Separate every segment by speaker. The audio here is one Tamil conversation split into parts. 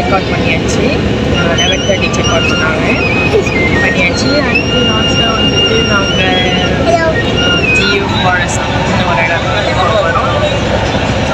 Speaker 1: செக் அவுட் பண்ணியாச்சு. 11:30 செக் அவுட் பண்ணியாச்சு. அடுத்து லாஸ்ட்டாக வந்துட்டு நாங்கள் ஜியோ ஃபாரஸ்ட் ஒரு இடம் போகிறோம்.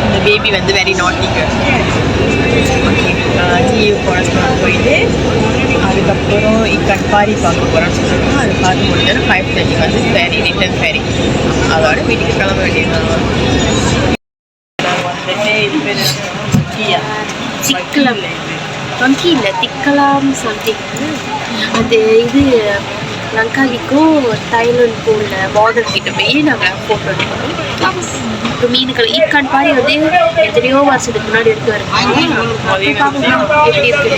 Speaker 1: இந்த பேபி வந்து வெரி நாட்டிங்க. ஓகே, ஜியோ ஃபாரஸ்ட் போயிட்டு அதுக்கப்புறம் கட்பாரி பார்க்க போகிறோம்னு சொல்லியிருக்கோம். அது பார்த்து முடிஞ்சோன்னா 5:30 வந்து ஃபேரி, ரிட்டர்ன் ஃபேரி. அதோட வீட்டுக்கு கிளம்ப வேண்டியது. வந்துட்டு இது பேர் சிக்கலாம் வங்கி இல்லை திக்கலாம் சம்திங். அது இது லங்காவிக்கும் தாய்லாந்துக்கும் உள்ள பார்டர் கிட்ட போய் நாங்கள் ஃபோட்டோ எடுக்கிறோம். அப்புறம் மீன்கள் ஈக்கான் பாரி வந்து எத்தனையோ வருஷத்துக்கு முன்னாடி இருக்கு எப்படி இருக்கு.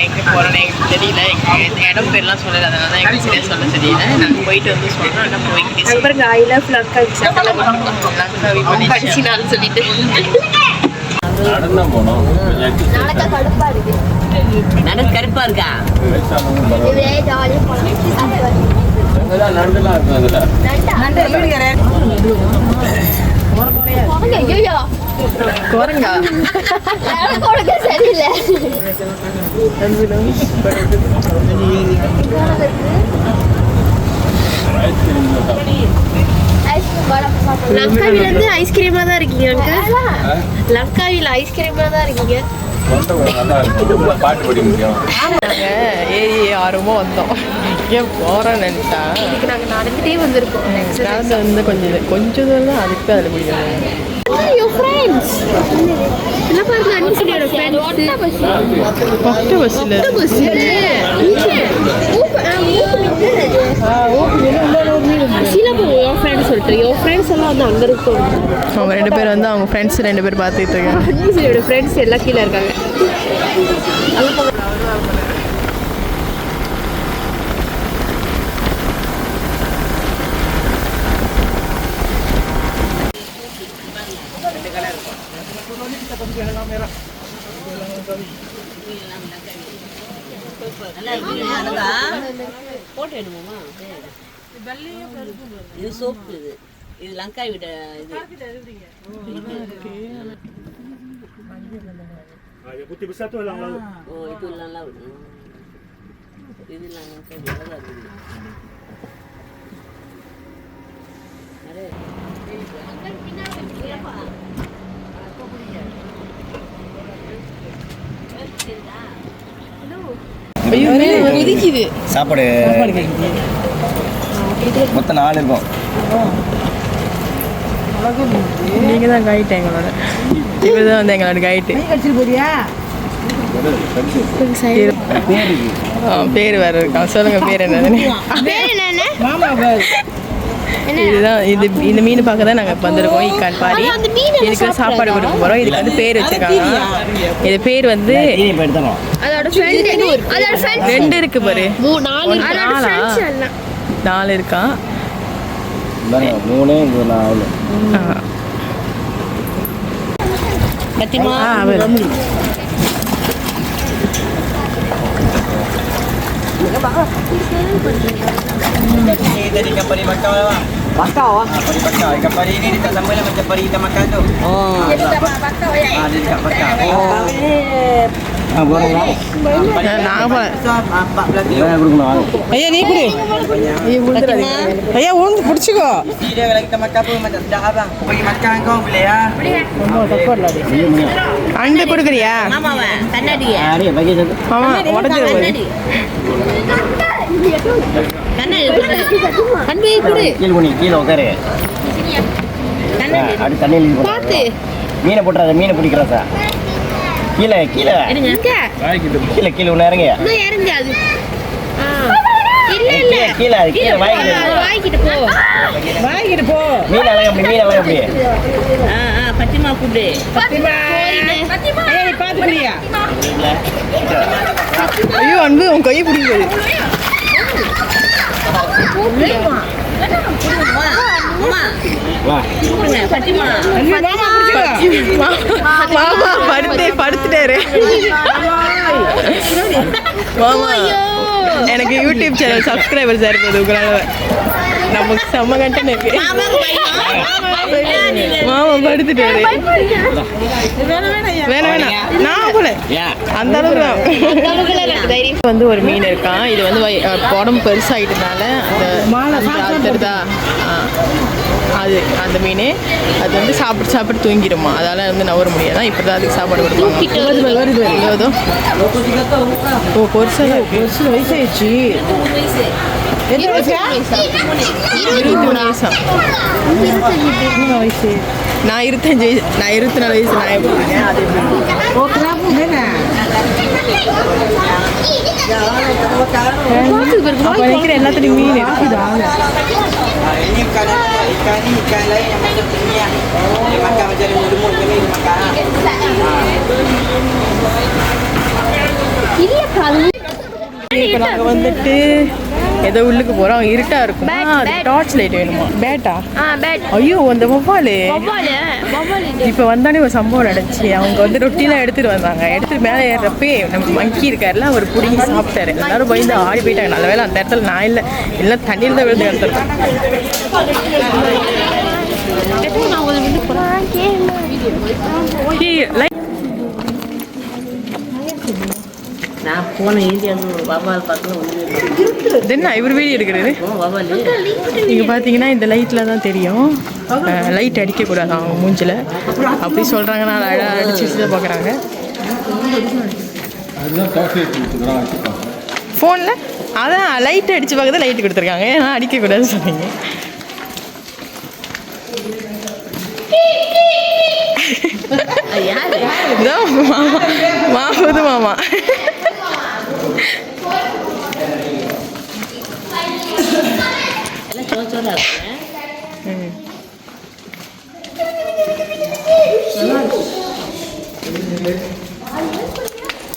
Speaker 1: எங்கே போகிறோன்னு எங்களுக்கு தெரியல. எங்கள் இடம் பேர்லாம் சொல்லலை, அதனால தான் எங்களுக்கு சரியாக சொல்ல தெரியல. நாங்கள் போயிட்டு வந்து சொல்கிறோம். ஆனால் போய்கிட்டு அப்புறம் ஐ லவ் லங்காவி லங்காவி படிச்சினாலும் சொல்லிட்டு கருப்பா இருக்கா. குரங்கா சரியில்லை. லங்காவில இருந்து ஐஸ்கிரீமா தான் இருக்கீங்க. லங்காவில ஐஸ்கிரீமா தான் இருக்கீங்க. ஏறி ஆர்வமா வந்தோம். ஏன் போறோம்னு நினைச்சா இதுக்கு நாங்கள் நடந்துட்டே வந்திருக்கோம். நடந்து வந்து கொஞ்சம் தூரம் தான். அதுக்கு அதில் பிடிக்கும். Your friends. என்ன பாருங்க அன்னியோட friends. பட்டு பஸ்ல. Your friends சொல்லிட்டு your friends எல்லாம் வந்து அங்க இருக்காங்க. அவங்க ரெண்டு பேர் வந்து அவங்க ஃப்ரெண்ட்ஸ் ரெண்டு பேர் பார்த்துட்டு இருக்காங்க. அன்னியோட ஃப்ரெண்ட்ஸ் எல்லாம் கீழே இருக்காங்க.
Speaker 2: இது சோப்பு. இது லங்காய் விட இது
Speaker 3: putih besar tu elang laut.
Speaker 2: Oh, itu elang laut. Ini elang langkai biasa lagi. Ada. Makan pinang apa? Apa punya?
Speaker 4: சாப்பாடு மொத்தம் 4 இருக்கும்.
Speaker 1: நீங்கள் தான் கைட்டு எங்களோட. இவர் தான் வந்து எங்களோட கைட்டு. பேர் வேற இருக்கா? சொல்லுங்க பேர் என்னன்னு. இதுதான் இந்த மீன் பார்க்க தான் நாங்கள் வந்திருக்கோம். ஈக்கான் பாரி. இதுக்கு சாப்பாடு கொடுக்க போகிறோம். இதுக்கு வந்து பேர் வச்சிருக்காங்க. இது பேர் வந்து 2 இருக்கு பாரு. 4 இருக்கா?
Speaker 4: 3 4.
Speaker 5: Ini tadi ikan pari bakar lah.
Speaker 2: Bakar ah.
Speaker 5: Pari bakar. Ikan pari ni dia tak sama lah macam pari kita makan tu.
Speaker 2: Oh.
Speaker 5: Dia tak bakar ya. Dia tak bakar.
Speaker 1: ஐயா நீ குடி. ஐயா உனக்கு பிடிச்சிக்கோ.
Speaker 5: Dia kalau kita makan pun macam sedap abang. Bagi makan kau boleh ya.
Speaker 1: And கொடுக்குறியா?
Speaker 2: Mama wah, kannadi ya.
Speaker 4: Hari bagi satu.
Speaker 1: ஆமா உடஞ்சிரு.
Speaker 2: Kannadi kudu.
Speaker 4: கீழ குனி கீழ உட்காரு. அடி தண்ணியில்
Speaker 2: பாத்து.
Speaker 4: மீனை போட்டுறாத. மீனை பிடிக்கிறதா கீழே கீழே கீழே கீழே ஒன்று இறங்க.
Speaker 2: இறங்க அது. இல்ல இல்ல
Speaker 4: கீழே கீழே
Speaker 2: வாங்கிட்டு போ.
Speaker 1: வாங்கிட்டு போ.
Speaker 4: மீன் அழகா அப்படி மீன் அழகா அப்படி.
Speaker 2: பத்திமா கூப்பிடு.
Speaker 1: பத்திமா நீ பாத்துக்கிறியா? ஐயோ அன்பு உன் கை பிடிக்குது. மாமா படுத்துட்டாரு. மாமா எனக்கு யூடியூப் சேனல் சப்ஸ்கிரைபர்ஸ் இருக்குது உங்களால நமக்கு செம்ம கண்டென்ட் இருக்கு. மாமா படுத்துட்டு வேணாம் நான் போல அந்த அளவுக்கு வந்து ஒரு மீன் இருக்கான். இது வந்து உடம்பு பெருசாகிட்டதுனால அந்த தெரியுதா அது அந்த மீன் அது வந்து சாப்பிட்டு தூங்கிடுமா. அதால வந்து நவர முடியாது. இப்போ தான் அதுக்கு சாப்பாடு கொடுப்பாங்க. ஓ பொருசாக வயசாயிடுச்சு. 23 வயசா? வயசு நான் 25 வயசு. நான் 24 வயசு. நான் எப்படி இருக்கேன் அது அப்போ நினைக்கிற எல்லாத்துலையும் மீன் இருக்குதா?
Speaker 5: Ini ikan ni ikan lain yang macam minyak. Dia makan macam lemut ke ni dia makan.
Speaker 1: இப்போ நாங்கள் வந்துட்டு ஏதோ உள்ளுக்கு போகிறோம். இருட்டாக இருக்குமா? அது டார்ச் லைட் வேணுமா? பேட்டா? ஐயோ அந்த வவ்வாலு இப்போ வந்தானே ஒரு சம்பவம் நடந்துச்சு. அவங்க வந்து ரொட்டிலாம் எடுத்துகிட்டு வந்தாங்க. எடுத்துகிட்டு மேலே ஏறுறப்பே நம்ம மங்கி இருக்காருல அவர் பிடிங்கி சாப்பிட்டாரு. எல்லாரும் பயந்து ஆடி போயிட்டாங்க. நல்ல வேலை அந்த இடத்துல நான் இல்லை, எல்லாம் தண்ணியில் தான் விழுந்து எடுத்துருக்கேன்.
Speaker 2: நான் போன ஏரியா வவ்வால் பார்த்து
Speaker 1: என்ன இவர் வீடியோ எடுக்கிறது?
Speaker 2: வவ்வால்
Speaker 1: இங்கே பார்த்தீங்கன்னா இந்த லைட்டில் தான் தெரியும். லைட் அடிக்கக்கூடாது அவங்க மூஞ்சில் அப்படி சொல்கிறாங்க. நான் அடிச்சு தான் பார்க்குறாங்க ஃபோனில். அதான் லைட் அடித்து பார்க்கறது லைட்டு கொடுத்துருக்காங்க. ஏன்னா அடிக்கக்கூடாதுன்னு சொன்னீங்க. மாமா மாமா மாமா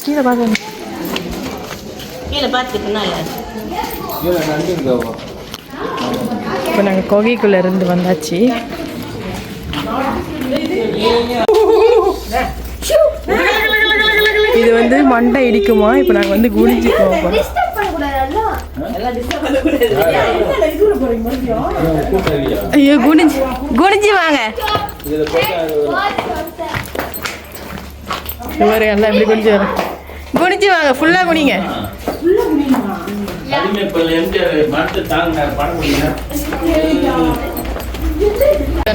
Speaker 1: கீழே பார்க்க
Speaker 2: கீழே பார்த்துக்கிட்டனால
Speaker 1: இப்போ நாங்கள் கோகைக்குள்ளே இருந்து வந்தாச்சு. இது வந்து மண்டை இடிக்குமா? இப்போ நாங்கள் வந்து குடிஞ்சு போவோம். ஐயோ குடிஞ்சு வாங்க. இவரு எல்லாம் எப்படி குடிஞ்சு வாங்க. ஃபுல்லாக குடிங்க.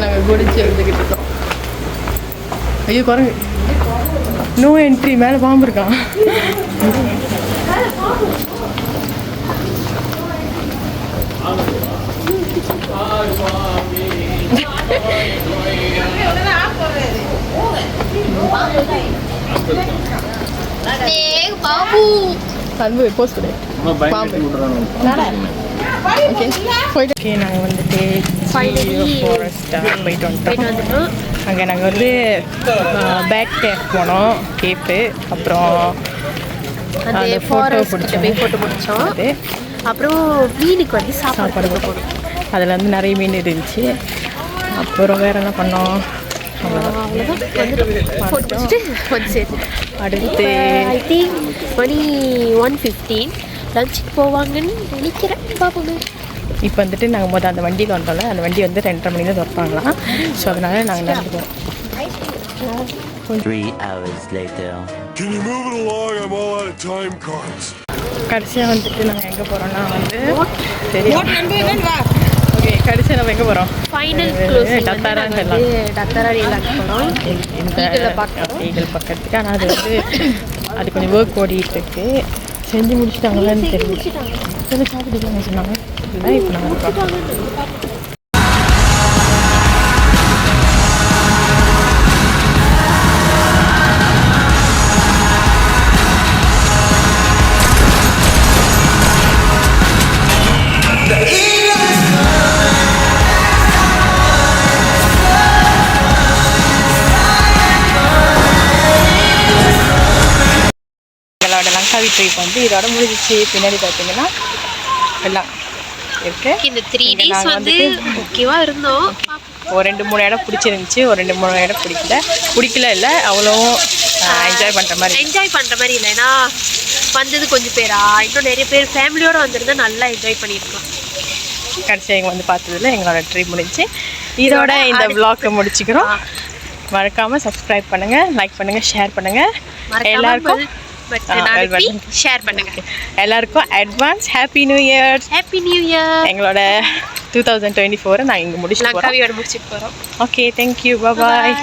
Speaker 1: நாங்கள் குடிச்சு எடுத்துக்கிட்டு இருக்கோம். ஐயோ குரங்கு நோ என்ட்ரி. மேலே பாம்பு இருக்கான். அன்பு போஸ்ட் கொடு. பாம்பு ஓகே நாங்கள் வந்துட்டு ஃபாரஸ்ட்டாக போயிட்டு வந்துட்டோம். அங்கே நாங்கள் வந்து பேக் கேப் போனோம். கேப்பு அப்புறம் அந்த ஃபோட்டோ பிடிச்சோம். அது
Speaker 6: அப்புறம் மீனுக்கு வந்து
Speaker 1: சாப்பாடு போட்டோம். அதில் வந்து நிறைய மீன் இருந்துச்சு. அப்புறம் வேறு என்ன பண்ணோம்? அடுத்து
Speaker 6: ஐ திங்க் மணி 1:15 லஞ்சுக்கு போவாங்கன்னு நினைக்கிறேன். பார்ப்போமே.
Speaker 1: இப்போ வந்துட்டு நாங்கள் அந்த வண்டியில் வந்தோம்ல, அந்த வண்டி வந்து 2:30 மணிக்கு தான் திறப்பாங்களாம். ஸோ அதனால நாங்கள் நடந்து போவோம்.
Speaker 7: 3 hours later.
Speaker 8: Can you move it along? I'm all out of time cards.
Speaker 1: கடைசியாக வந்துட்டு நாங்கள் எங்கே போகிறோம்னா வந்து தெரியும். ஓகே கடைசியாக நம்ம எங்கே போகிறோம்?
Speaker 6: ஃபைனல்
Speaker 1: டத்தாரா
Speaker 6: போகிறோம்.
Speaker 1: இந்த ஈகிள் பக்கத்துக்கு. ஆனால் அது வந்து அது கொஞ்சம் ஒர்க் ஓடிட்டு இருக்கு. செஞ்சு முடிச்சிட்டாங்களான்னு தெரியல. சாப்பிட்டுக்காங்க சொன்னாங்க. இல்லை இப்போ நாங்கள் பார்க்கலாம். லங்காவி ட்ரிப் வந்து இதோட முடிஞ்சிச்சு. பின்னாடி பார்த்தீங்கன்னா எல்லாம் இருக்கு.
Speaker 6: இந்த 3 days வந்து ஓகேவா இருந்தோம்.
Speaker 1: ஒரு 2-3 இடம் பிடிச்சிருந்துச்சு, ஒரு 2-3 இடம் பிடிக்கல இல்லை அவ்வளோ என்ஜாய் பண்ணுற மாதிரி
Speaker 6: இல்லை. ஏன்னா வந்தது கொஞ்சம் பேரா, இன்னும் நிறைய பேர் ஃபேமிலியோடு வந்திருந்தா நல்லா என்ஜாய் பண்ணியிருக்கலாம்.
Speaker 1: கடைசியாக இங்கே வந்து பார்த்ததுல எங்களோட ட்ரிப் முடிஞ்சு இதோட இந்த vlog-ஐ முடிச்சுக்கிறோம். மறக்காமல் சப்ஸ்கிரைப் பண்ணுங்கள், லைக் பண்ணுங்கள், ஷேர் பண்ணுங்கள். எல்லாருக்கும்
Speaker 6: ஷேர் பண்ணுங்க.
Speaker 1: எல்லாருக்கும் advance happy new year.
Speaker 6: Happy new year.
Speaker 1: எங்களோட 2024 நாங்கள் இங்கே முடிச்சுட்டு போகிறோம்.
Speaker 6: முடிச்சுட்டு போகிறோம்.
Speaker 1: ஓகே, தேங்க்யூ, பாய்.